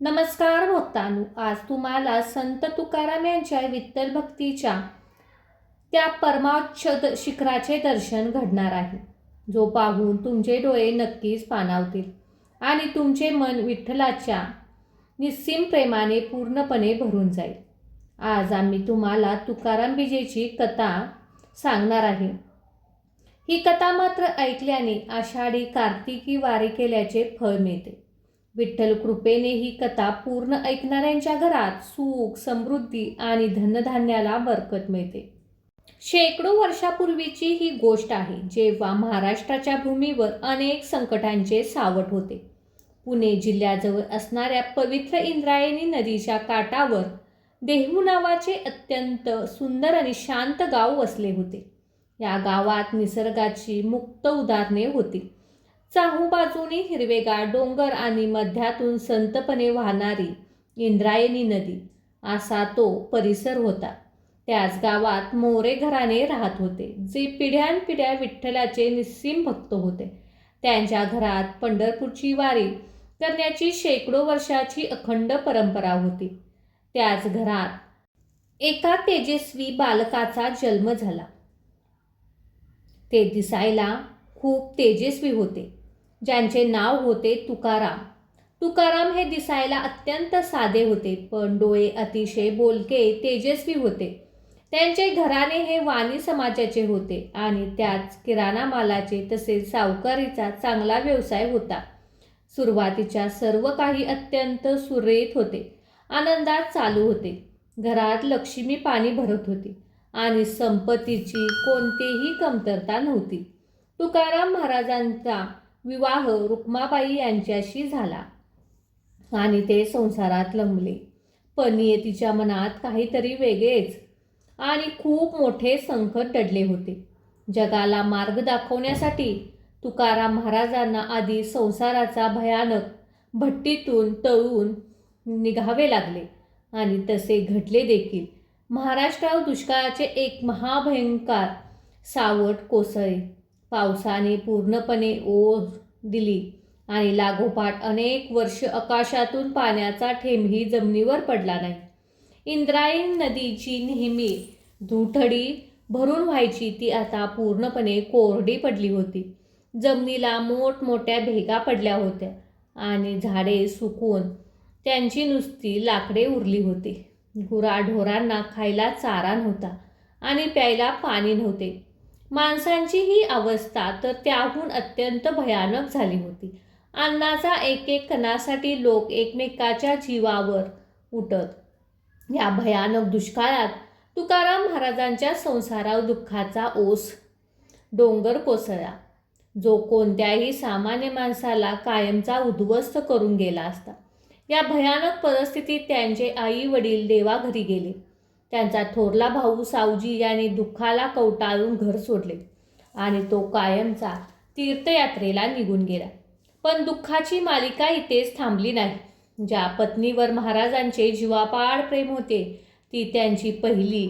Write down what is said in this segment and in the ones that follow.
नमस्कार भक्तांनो, आज तुम्हाला संत तुकाराम यांच्या विठ्ठल भक्तीच्या त्या परमाच्छ शिखराचे दर्शन घडणार आहे, जो पाहून तुमचे डोळे नक्कीच पाणावतील आणि तुमचे मन विठ्ठलाच्या निस्सीम प्रेमाने पूर्णपणे भरून जाईल. आज आम्ही तुम्हाला तुकाराम बीजेची कथा सांगणार आहे. ही कथा मात्र ऐकल्याने आषाढी कार्तिकी वारी केल्याचे फळ मिळते. विठ्ठल कृपेने ही कथा पूर्ण ऐकणाऱ्यांच्या घरात सुख, समृद्धी आणि धनधान्याला बरकत मिळते. शेकडो वर्षापूर्वीची ही गोष्ट आहे, जेव्हा महाराष्ट्राच्या भूमीवर अनेक संकटांचे सावट होते. पुणे जिल्ह्याजवळ असणाऱ्या पवित्र इंद्रायणी नदीच्या काठावर देहू नावाचे अत्यंत सुंदर आणि शांत गाव वसले होते. या गावात निसर्गाची मुक्त उदाहरणे होती. चाहूबाजूनी हिरवेगार डोंगर आणि मध्यातून संतपणे वाहणारी इंद्रायणी नदी असा तो परिसर होता. त्याच गावात मोरे घराणे राहत होते, जे पिढ्यानपिढ्या विठ्ठलाचे निस्सीम भक्त होते. त्यांच्या घरात पंढरपूरची वारी करण्याची शेकडो वर्षाची अखंड परंपरा होती. त्याच घरात एका तेजस्वी बालकाचा जन्म झाला. ते दिसायला खूप तेजस्वी होते, ज्यांचे नाव होते तुकाराम. तुकाराम हे दिसायला अत्यंत साधे होते, पण डोळे अतिशय बोलके तेजस्वी होते. त्यांचे घराणे हे वाणी समाजाचे होते आणि त्याच किराणा मालाचे तसेच सावकारीचा चांगला व्यवसाय होता. सुरुवातीच्या सर्व काही अत्यंत सुरळीत होते, आनंदात चालू होते. घरात लक्ष्मी पाणी भरत होती आणि संपत्तीची कोणतीही कमतरता नव्हती. तुकाराम महाराजांचा विवाह रुक्माबाई यांच्याशी झाला आणि ते संसारात रमले. पण नियतीच्या मनात काहीतरी वेगळेच आणि खूप मोठे संकट दडले होते. जगाला मार्ग दाखवण्यासाठी तुकाराम महाराजांना आधी संसाराचा भयानक भट्टीतून तळून निघावे लागले आणि तसे घडले देखील. महाराष्ट्रावर दुष्काळाचे एक महाभयंकर सावट कोसळले. पावसाने पूर्णपणे ओढ दिली आणि लागोपाठ अनेक वर्ष आकाशातून पाण्याचा थेंबही जमिनीवर पडला नाही. इंद्रायणी नदी जी नेहमी दुथडी भरून व्हायची, ती आता पूर्णपणे कोरडी पडली होती. जमिनीला मोठमोठ्या भेगा पडल्या होत्या आणि झाडे सुकून त्यांची नुसती लाकडे उरली होती. गुराढोरांना खायला चारा नव्हता आणि प्यायला पाणी नव्हते. माणसांची ही अवस्था तर त्याहून अत्यंत भयानक झाली होती. अन्नाचा एक एक कणासाठी लोक एकमेकाच्या जीवावर उठत. या भयानक दुष्काळात तुकाराम महाराजांच्या संसारावर दुःखाचा ओस डोंगर कोसळला, जो कोणत्याही सामान्य माणसाला कायमचा उद्ध्वस्त करून गेला असता. या भयानक परिस्थितीत त्यांचे आई वडील देवाघरी गेले. त्यांचा थोरला भाऊ सावजी याने दुःखाला कवटाळून घर सोडले आणि तो कायमचा तीर्थयात्रेला निघून गेला. पण दुःखाची मालिका इथेच थांबली नाही. ज्या पत्नीवर महाराजांचे जीवापाड प्रेम होते, ती त्यांची पहिली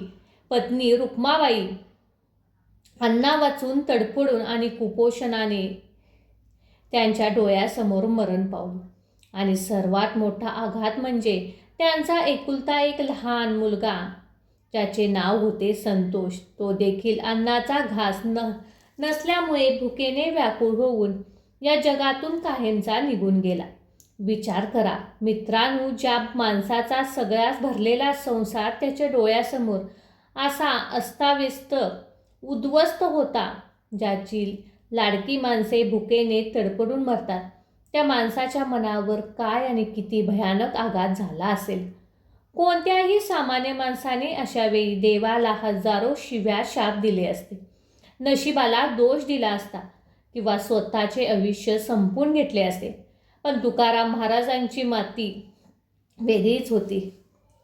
पत्नी रुक्माबाई अन्ना वाचून तडफडून आणि कुपोषणाने त्यांच्या डोळ्यासमोर मरण पावली. आणि सर्वात मोठा आघात म्हणजे त्यांचा एकुलता एक लहान मुलगा, ज्याचे नाव होते संतोष, तो देखील अन्नाचा घास नसल्यामुळे भुकेने व्याकुळ होऊन या जगातून कायमचा निघून गेला. विचार करा मित्रांनो, ज्या माणसाचा सगळ्यात भरलेला संसार त्याच्या डोळ्यासमोर असा अस्ताव्यस्त उद्ध्वस्त होता, ज्याची लाडकी माणसे भुकेने तडफडून मरतात, त्या माणसाच्या मनावर काय आणि किती भयानक आघात झाला असेल. कोणत्याही सामान्य माणसाने अशा वेळी देवाला हजारो शिव्या शाप दिले असते, नशिबाला दोष दिला असता किंवा स्वतःचे आयुष्य संपवून घेतले असते. पण तुकाराम महाराजांची माती वेगळीच होती.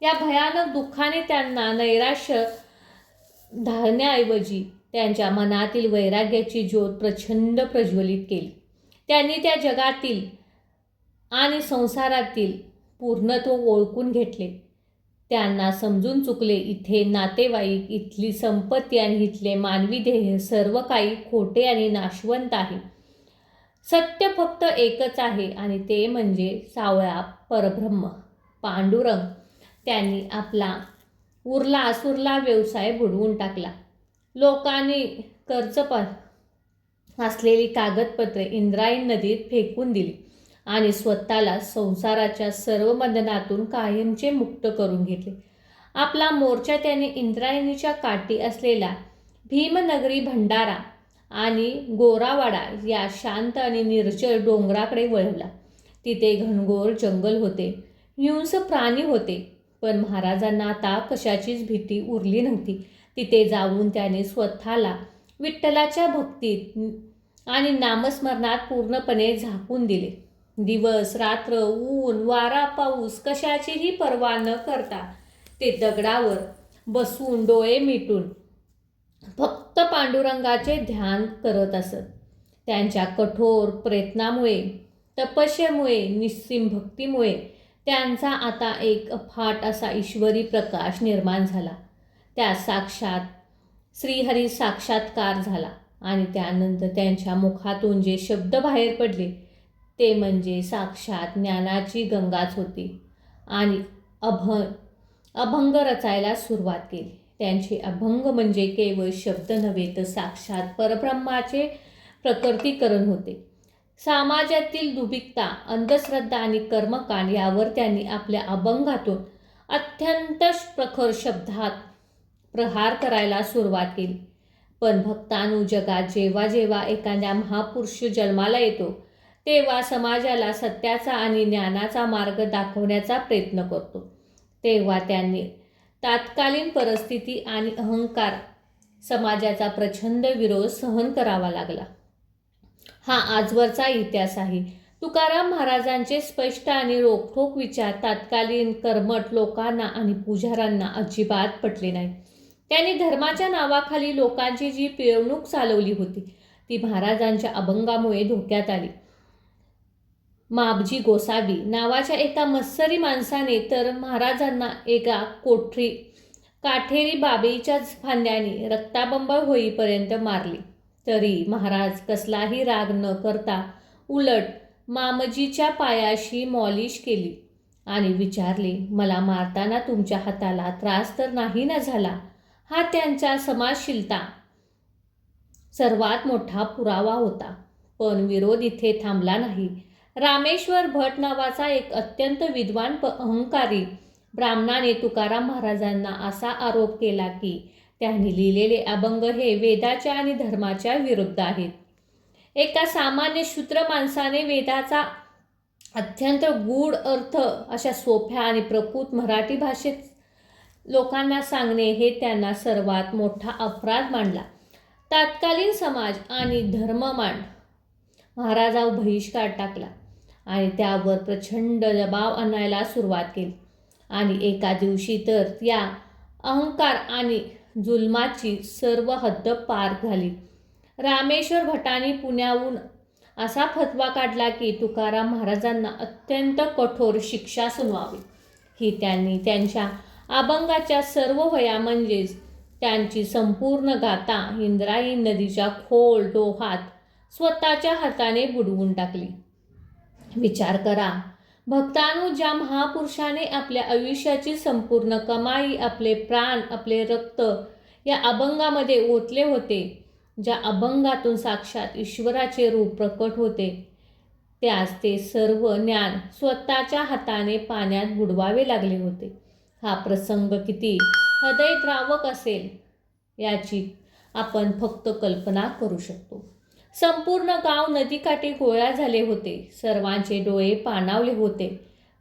या भयानक दुःखाने त्यांना नैराश्य धारण्याऐवजी त्यांच्या मनातील वैराग्याची ज्योत प्रचंड प्रज्वलित केली. त्यांनी त्या जगातील आणि संसारातील पूर्णत्व ओळखून घेतले. त्यांना समजून चुकले, इथे नातेवाईक, इथली संपत्ती आणि इथले मानवी देह सर्व काही खोटे आणि नाशवंत आहे. सत्य फक्त एकच आहे आणि ते म्हणजे सावळा परब्रह्म पांडुरंग. त्यांनी आपला उरला सुरला व्यवसाय बुडवून टाकला. लोकांनी असलेली कागदपत्रे इंद्रायणी नदीत फेकून दिली आणि स्वतःला संसाराच्या सर्व बंधनातून कायमचे मुक्त करून घेतले. आपला मोर्चा त्याने इंद्रायणीच्या काठी असलेला भीमनगरी भंडारा आणि गोरावाडा या शांत आणि निर्जल डोंगराकडे वळवला. तिथे घनघोर जंगल होते, हिंस्र प्राणी होते, पण महाराजांना आता कशाचीच भीती उरली नव्हती. तिथे जाऊन त्याने स्वतःला विठ्ठलाच्या भक्तीत आणि नामस्मरणात पूर्णपणे झाकून दिले. दिवस रात्र, ऊन वारा पाऊस कशाचीही पर्वा न करता ते दगडावर बसून डोळे मिटून फक्त पांडुरंगाचे ध्यान करत असत. त्यांच्या कठोर प्रयत्नामुळे, तपस्येमुळे, निस्सीम भक्तीमुळे त्यांचा आता एक अफाट असा ईश्वरी प्रकाश निर्माण झाला. त्या साक्षात श्रीहरी साक्षात्कार झाला आणि त्यानंतर त्यांच्या मुखातून जे शब्द बाहेर पडले ते म्हणजे साक्षात ज्ञानाची गंगाच होती. आणि अभंग रचायला सुरुवात केली. त्यांचे अभंग म्हणजे केवळ शब्द नव्हे तर साक्षात परब्रह्माचे प्रकटीकरण होते. समाजातील दुर्भिक्षता, अंधश्रद्धा आणि कर्मकांड यावर त्यांनी आपल्या अभंगातून अत्यंत प्रखर शब्दात प्रहार करायला सुरुवात केली. पण भक्तांनो, जगात जेव्हा जेव्हा एखादा महापुरुष जन्माला येतो तेव्हा समाजाला सत्याचा आणि ज्ञानाचा मार्ग दाखवण्याचा प्रयत्न करतो, तेव्हा त्यांनी तात्कालीन परिस्थिती आणि अहंकार समाजाचा प्रचंड विरोध सहन करावा लागला. हा आजवरचा इतिहास आहे. तुकाराम महाराजांचे स्पष्ट आणि रोखठोक विचार तात्कालीन कर्मठ लोकांना आणि पुजाऱ्यांना अजिबात पटले नाही. त्यांनी धर्माच्या नावाखाली लोकांची जी पिळवणूक चालवली होती ती महाराजांच्या अभंगामुळे धोक्यात आली. माबजी गोसावी नावाच्या एका मत्सरी माणसाने तर महाराजांना एका काठेरी बाबीच्या फांद्याने रक्ताबंबाळ होईपर्यंत मारली. तरी महाराज कसलाही राग न करता उलट मामजीच्या पायाशी मॉलिश केली आणि विचारले, मला मारताना तुमच्या हाताला त्रास तर नाही ना झाला? हा त्यांच्या समाजशीलता सर्वात मोठा पुरावा होता. पण विरोध इथे थांबला नाही. रामेश्वर भट नावाचा एक अत्यंत विद्वान अहंकारी ब्राह्मणाने तुकाराम महाराजांना असा आरोप केला की त्यांनी लिहिलेले अभंग हे वेदाच्या आणि धर्माच्या विरुद्ध आहेत. एका सामान्य शूद्र माणसाने वेदाचा अत्यंत गूढ अर्थ अशा सोप्या आणि प्रकृत मराठी भाषेत लोकांना सांगणे हे त्यांना सर्वात मोठा अपराध मानला. तत्कालीन समाज आणि धर्ममांड महाराजावर बहिष्कार टाकला आणि त्यावर प्रचंड दबाव आणायला सुरुवात केली. आणि एका दिवशी तर या अहंकार आणि जुलमाची सर्व हद्द पार झाली. रामेश्वर भटांनी पुण्याहून असा फतवा काढला की तुकाराम महाराजांना अत्यंत कठोर शिक्षा सुनावी. ही त्यांनी त्यांच्या अभंगाच्या सर्व वया म्हणजेच त्यांची संपूर्ण गाथा इंद्रायणी नदीच्या खोल डोहात स्वतःच्या हाताने बुडवून टाकली. विचार करा भक्तांनो, ज्या महापुरुषाने आपल्या आयुष्याची संपूर्ण कमाई, आपले प्राण, आपले रक्त या अभंगामध्ये ओतले होते, ज्या अभंगातून साक्षात ईश्वराचे रूप प्रकट होते, त्यास ते सर्व ज्ञान स्वतःच्या हाताने पाण्यात बुडवावे लागले होते. हा प्रसंग किती हृदयद्रावक असेल याची आपण फक्त कल्पना करू शकतो. संपूर्ण गाव नदीकाठी गोळा झाले होते. सर्वांचे डोळे पाणावले होते.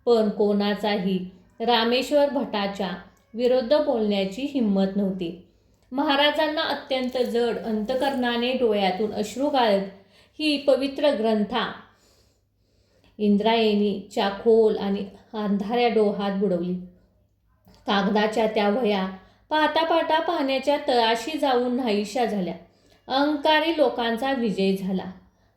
पण कोणाचाही रामेश्वर भटाच्या विरुद्ध बोलण्याची हिंमत नव्हती. महाराजांना अत्यंत जड अंतकरणाने डोळ्यातून अश्रू गाळत ही पवित्र ग्रंथा इंद्रायणीच्या खोल आणि अंधाऱ्या डोहात बुडवली. कागदाच्या त्या वह्या पाहता पाहता पाण्याच्या तळाशी जाऊन नाहीशा झाल्या. अहंकारी लोकांचा विजय झाला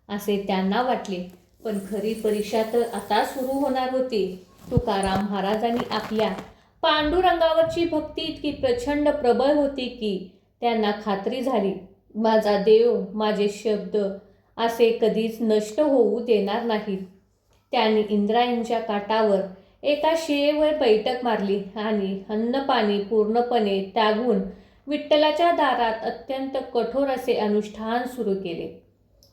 असे त्यांना वाटले. पण खरी परीक्षा तर आता सुरू होणार होती. तुकाराम महाराजांनी आपल्या पांडुरंगावरची भक्ती इतकी प्रचंड प्रबळ होती की त्यांना खात्री झाली, माझा देव माझे शब्द असे कधीच नष्ट होऊ देणार नाहीत. त्यांनी इंद्रायणीच्या काठावर एका शिळेवर बैठक मारली आणि अन्नपाणी पूर्णपणे त्यागून विठ्ठलाच्या दारात अत्यंत कठोर असे अनुष्ठान सुरू केले.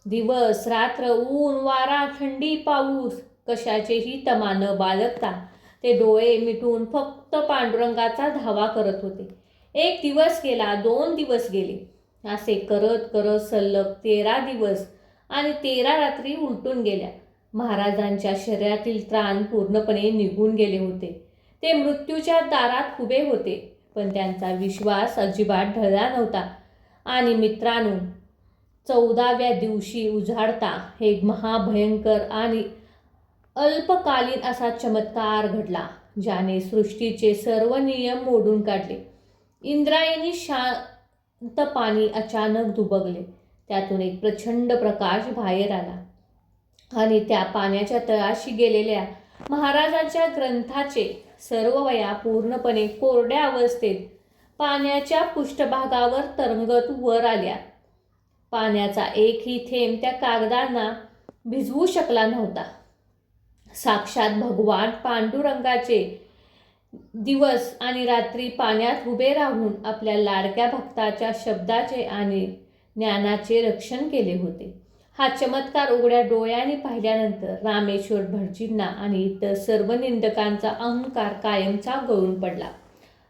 दिवस रात्र, ऊन वारा, थंडी पाऊस कशाचेही तमा न बाळगता ते डोळे मिटून फक्त पांडुरंगाचा धावा करत होते. 1 दिवस गेला, 2 दिवस गेले, असे करत करत सलग 13 दिवस आणि 13 रात्री उलटून गेल्या. महाराजांच्या शरीरातील त्राण पूर्णपणे निघून गेले होते. ते मृत्यूच्या दारात उभे होते, पण त्यांचा विश्वास अजिबात ढळला नव्हता. आणि मित्रांनो, 14व्या दिवशी उजाडता एक महाभयंकर आणि अल्पकालीन असा चमत्कार घडला, ज्याने सृष्टीचे सर्व नियम मोडून काढले. इंद्रायणी शांत पाणी अचानक दुबगले. त्यातून एक प्रचंड प्रकाश बाहेर आला आणि त्या पाण्याच्या तळाशी गेलेल्या महाराजांच्या ग्रंथाचे सर्व वह्या पूर्णपणे कोरड्या अवस्थेत पाण्याच्या पृष्ठभागावर तरंगत वर आल्या. पाण्याचा एकही थेंब त्या कागदांना भिजवू शकला नव्हता. साक्षात भगवान पांडुरंगाचे दिवस आणि रात्री पाण्यात उभे राहून आपल्या लाडक्या भक्ताच्या शब्दाचे आणि ज्ञानाचे रक्षण केले होते. हा चमत्कार उघड्या डोळ्यांनी पाहिल्यानंतर रामेश्वर भटजींना आणि इतर सर्व निंदकांचा अहंकार कायमचा गळून पडला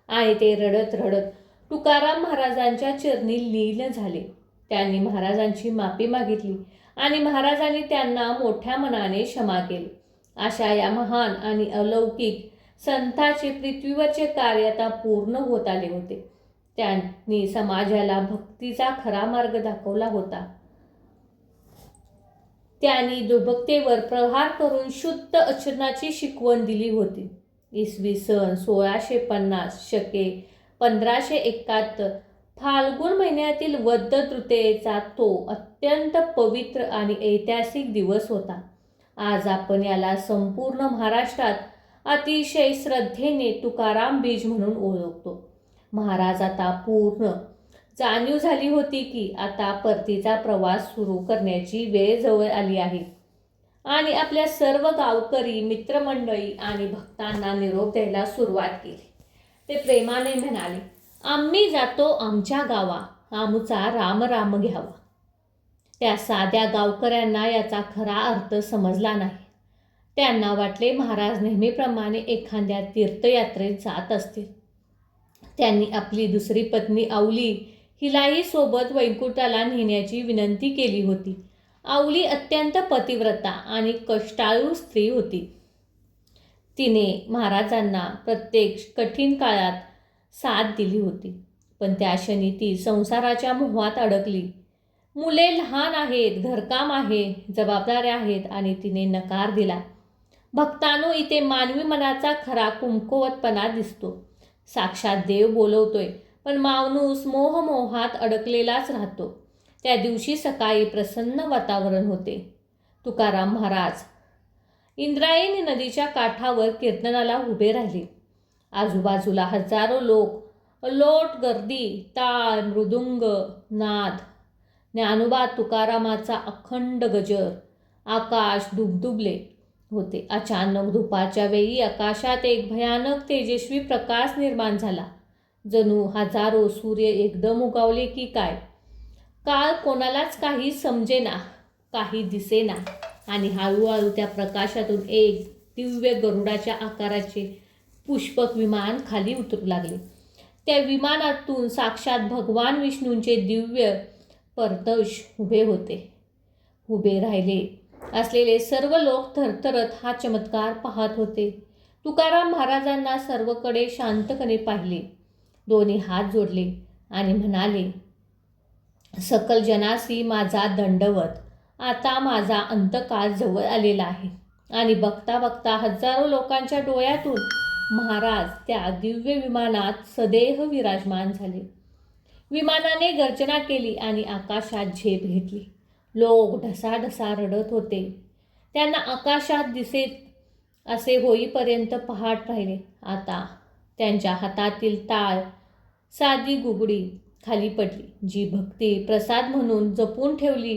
आणि ते रडत रडत तुकाराम महाराजांच्या चरणी लीन झाले. त्यांनी महाराजांची माफी मागितली आणि महाराजांनी त्यांना मोठ्या मनाने क्षमा केले. अशा या महान आणि अलौकिक संतांचे पृथ्वीवरचे कार्य आता पूर्ण होत आले होते. त्यांनी समाजाला भक्तीचा खरा मार्ग दाखवला होता. त्यांनी दुर्भक्तेवर प्रहार करून शुद्ध आचरणाची शिकवण दिली होती. इसवी सन 1650 शके 1571 फाल्गुन महिन्यातील वद्द तृतीयेचा तो अत्यंत पवित्र आणि ऐतिहासिक दिवस होता. आज आपण याला संपूर्ण महाराष्ट्रात अतिशय श्रद्धेने तुकाराम बीज म्हणून ओळखतो. महाराज आता पूर्ण जाणीव झाली होती की आता परतीचा प्रवास सुरू करण्याची वेळ जवळ आली आहे आणि आपल्या सर्व गावकरी मित्रमंडळी आणि भक्तांना निरोप द्यायला सुरुवात केली. ते प्रेमाने म्हणाले, आम्ही जातो आमच्या गावा, आमचा राम राम घ्यावा. त्या साध्या गावकऱ्यांना याचा खरा अर्थ समजला नाही. त्यांना वाटले महाराज नेहमीप्रमाणे एखाद्या तीर्थयात्रेत जात असतील. त्यांनी आपली दुसरी पत्नी आवली हिलाही सोबत वैकुंठाला नेण्याची विनंती केली होती. आवली अत्यंत पतिव्रता आणि कष्टाळू स्त्री होती. तिने महाराजांना प्रत्येक कठीण काळात साथ दिली होती, पण त्या क्षणी ती संसाराच्या मोहात अडकली. मुले लहान आहेत, घरकाम आहे, जबाबदाऱ्या आहेत आणि तिने नकार दिला. भक्तांनो, इथे मानवी मनाचा खरा कमकुवतपणा दिसतो. साक्षात देव बोलवतोय, पण माणूस मोहात अडकलेलाच राहतो. त्या दिवशी सकाळी प्रसन्न वातावरण होते. तुकाराम महाराज इंद्रायणी नदीच्या काठावर कीर्तनाला उभे राहिले. आजूबाजूला हजारो लोक, अलोट गर्दी, टाळ, मृदुंग, नाद, ज्ञानोबा तुकारामाचा अखंड गजर. आकाश दुबदुबले होते. अचानक धुपाच्या वेळी आकाशात एक भयानक तेजस्वी प्रकाश निर्माण झाला. जणू हजारो सूर्य एकदम उगवले की काय. काळ कोणालाच काही समजेना, काही दिसेना आणि हळूहळू त्या प्रकाशातून एक दिव्य गरुडाच्या आकाराचे पुष्पक विमान खाली उतरू लागले. त्या विमानातून साक्षात भगवान विष्णूंचे दिव्य परतश उभे राहिले असलेले सर्व लोक थरथरत हा चमत्कार पाहत होते. तुकाराम महाराजांना सर्वकडे शांतपणे पाहिले, दोन्ही हात जोडले आणि म्हणाले, सकल जनासी माझा दंडवत. आता माझा अंतकाळ जवळ आलेला आहे. आणि बघता बघता हजारो लोकांच्या डोळ्यातून महाराज त्या दिव्य विमानात सदेह विराजमान झाले. विमानाने गर्जना केली आणि आकाशात झेप घेतली. लोक ढसाढसा रडत होते. त्यांना आकाशात दिसेत असे होईपर्यंत पाहत राहिले. आता त्यांच्या हातातील टाळ, साधी गुगडी खाली पडली, जी भक्ती प्रसाद म्हणून जपून ठेवली